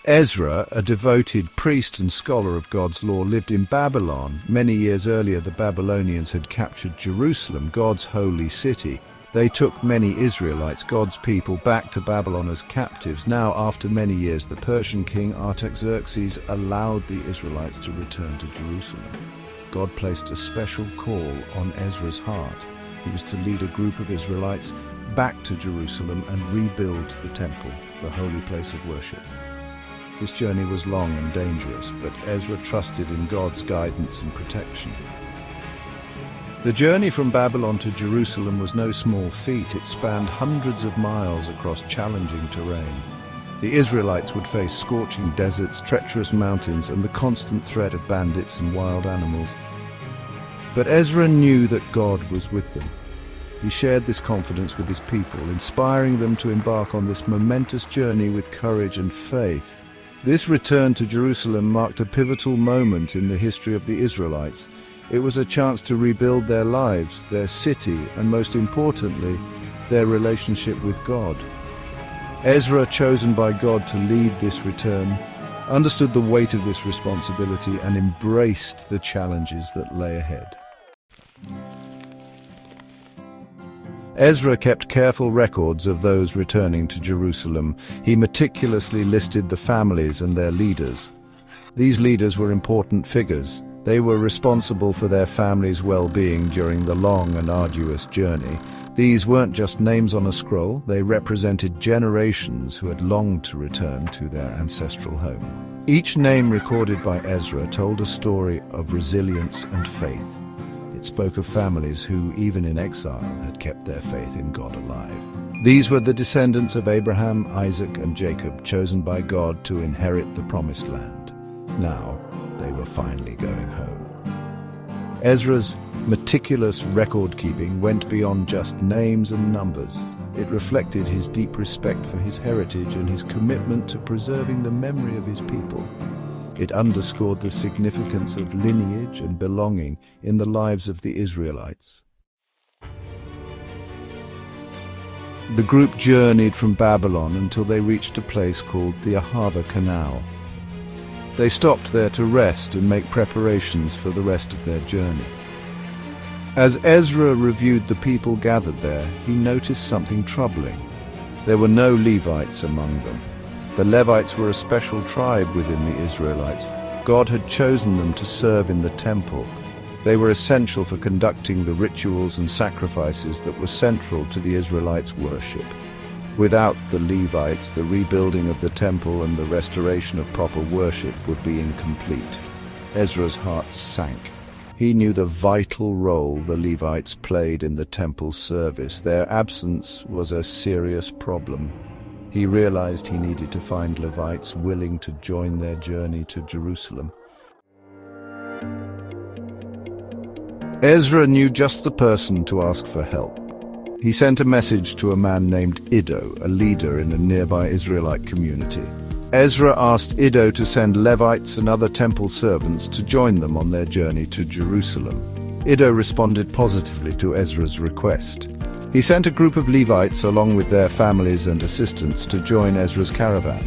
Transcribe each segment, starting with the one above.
Ezra, a devoted priest and scholar of God's law, lived in Babylon. Many years earlier, the Babylonians had captured Jerusalem, God's holy city. They took many Israelites, God's people, back to Babylon as captives. Now, after many years, the Persian king Artaxerxes allowed the Israelites to return to Jerusalem. God placed a special call on Ezra's heart. He was to lead a group of Israelites back to Jerusalem and rebuild the temple, the holy place of worship. This journey was long and dangerous, but Ezra trusted in God's guidance and protection. The journey from Babylon to Jerusalem was no small feat. It spanned hundreds of miles across challenging terrain. The Israelites would face scorching deserts, treacherous mountains, and the constant threat of bandits and wild animals. But Ezra knew that God was with them. He shared this confidence with his people, inspiring them to embark on this momentous journey with courage and faith. This return to Jerusalem marked a pivotal moment in the history of the Israelites. It was a chance to rebuild their lives, their city, and most importantly, their relationship with God. Ezra, chosen by God to lead this return, understood the weight of this responsibility and embraced the challenges that lay ahead. Ezra kept careful records of those returning to Jerusalem. He meticulously listed the families and their leaders. These leaders were important figures. They were responsible for their families' well-being during the long and arduous journey. These weren't just names on a scroll, they represented generations who had longed to return to their ancestral home. Each name recorded by Ezra told a story of resilience and faith. It spoke of families who, even in exile, had kept their faith in God alive. These were the descendants of Abraham, Isaac, and Jacob, chosen by God to inherit the promised land. Now, they were finally going home. Ezra's meticulous record-keeping went beyond just names and numbers. It reflected his deep respect for his heritage and his commitment to preserving the memory of his people. It underscored the significance of lineage and belonging in the lives of the Israelites. The group journeyed from Babylon until they reached a place called the Ahava Canal. They stopped there to rest and make preparations for the rest of their journey. As Ezra reviewed the people gathered there, he noticed something troubling. There were no Levites among them. The Levites were a special tribe within the Israelites. God had chosen them to serve in the temple. They were essential for conducting the rituals and sacrifices that were central to the Israelites' worship. Without the Levites, the rebuilding of the temple and the restoration of proper worship would be incomplete. Ezra's heart sank. He knew the vital role the Levites played in the temple service. Their absence was a serious problem. He realized he needed to find Levites willing to join their journey to Jerusalem. Ezra knew just the person to ask for help. He sent a message to a man named Iddo, a leader in a nearby Israelite community. Ezra asked Iddo to send Levites and other temple servants to join them on their journey to Jerusalem. Iddo responded positively to Ezra's request. He sent a group of Levites along with their families and assistants to join Ezra's caravan.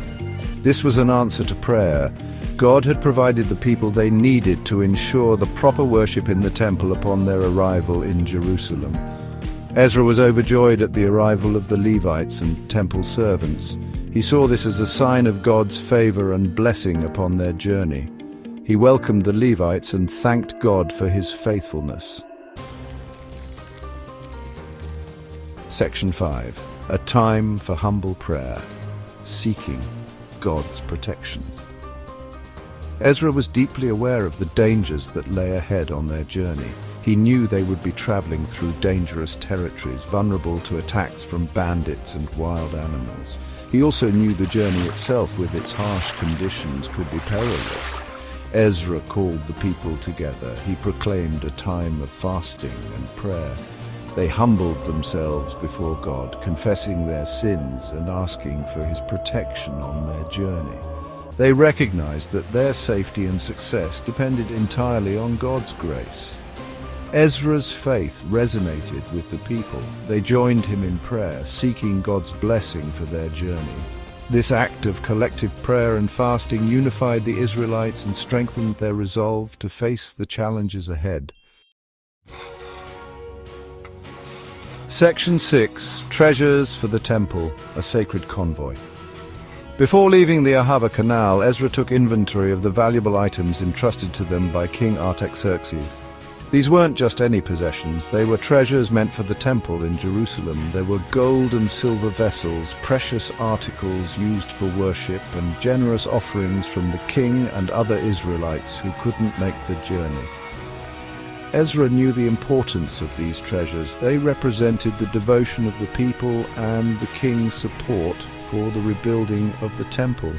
This was an answer to prayer. God had provided the people they needed to ensure the proper worship in the temple upon their arrival in Jerusalem. Ezra was overjoyed at the arrival of the Levites and temple servants. He saw this as a sign of God's favor and blessing upon their journey. He welcomed the Levites and thanked God for his faithfulness. Section 5. A time for humble prayer, seeking God's protection. Ezra was deeply aware of the dangers that lay ahead on their journey. He knew they would be traveling through dangerous territories, vulnerable to attacks from bandits and wild animals. He also knew the journey itself, with its harsh conditions, could be perilous. Ezra called the people together. He proclaimed a time of fasting and prayer. They humbled themselves before God, confessing their sins and asking for his protection on their journey. They recognized that their safety and success depended entirely on God's grace. Ezra's faith resonated with the people. They joined him in prayer, seeking God's blessing for their journey. This act of collective prayer and fasting unified the Israelites and strengthened their resolve to face the challenges ahead. Section 6. Treasures for the Temple, a Sacred Convoy. Before leaving the Ahava Canal, Ezra took inventory of the valuable items entrusted to them by King Artaxerxes. These weren't just any possessions, they were treasures meant for the temple in Jerusalem. There were gold and silver vessels, precious articles used for worship, and generous offerings from the king and other Israelites who couldn't make the journey. Ezra knew the importance of these treasures. They represented the devotion of the people and the king's support for the rebuilding of the temple.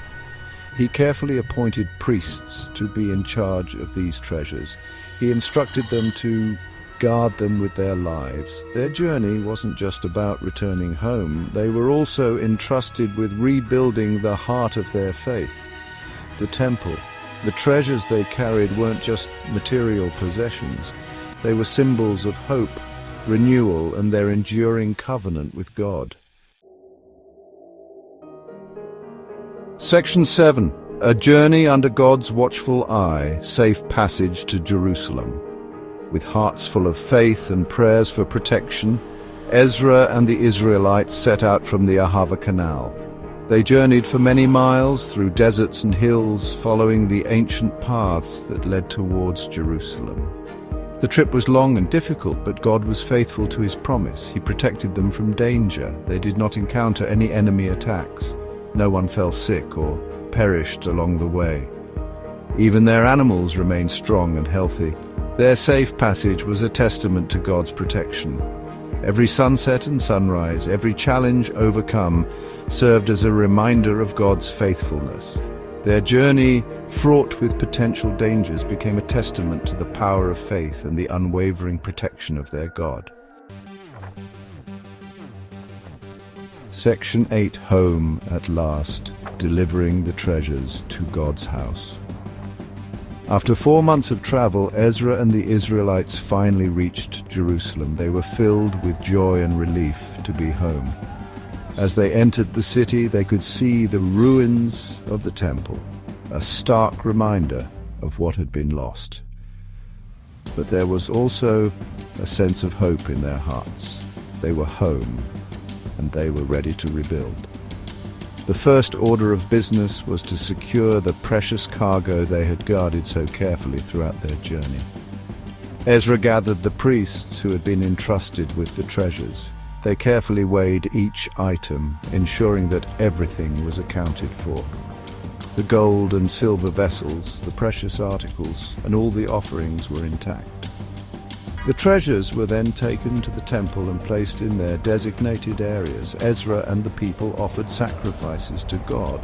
He carefully appointed priests to be in charge of these treasures. He instructed them to guard them with their lives. Their journey wasn't just about returning home. They were also entrusted with rebuilding the heart of their faith, the temple. The treasures they carried weren't just material possessions. They were symbols of hope, renewal, and their enduring covenant with God. Section 7. A journey under God's watchful eye, safe passage to Jerusalem. With hearts full of faith and prayers for protection, Ezra and the Israelites set out from the Ahava Canal. They journeyed for many miles through deserts and hills, following the ancient paths that led towards Jerusalem. The trip was long and difficult, but God was faithful to his promise. He protected them from danger. They did not encounter any enemy attacks. No one fell sick or perished along the way. Even their animals remained strong and healthy. Their safe passage was a testament to God's protection. Every sunset and sunrise, every challenge overcome, served as a reminder of God's faithfulness. Their journey, fraught with potential dangers, became a testament to the power of faith and the unwavering protection of their God. Section 8. Home at last, delivering the treasures to God's house. After 4 months of travel, Ezra and the Israelites finally reached Jerusalem. They were filled with joy and relief to be home. As they entered the city, they could see the ruins of the temple, a stark reminder of what had been lost. But there was also a sense of hope in their hearts. They were home, and they were ready to rebuild. The first order of business was to secure the precious cargo they had guarded so carefully throughout their journey. Ezra gathered the priests who had been entrusted with the treasures. They carefully weighed each item, ensuring that everything was accounted for. The gold and silver vessels, the precious articles, and all the offerings were intact. The treasures were then taken to the temple and placed in their designated areas. Ezra and the people offered sacrifices to God,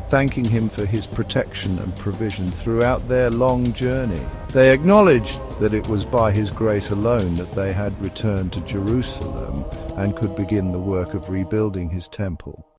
thanking him for his protection and provision throughout their long journey. They acknowledged that it was by his grace alone that they had returned to Jerusalem and could begin the work of rebuilding his temple.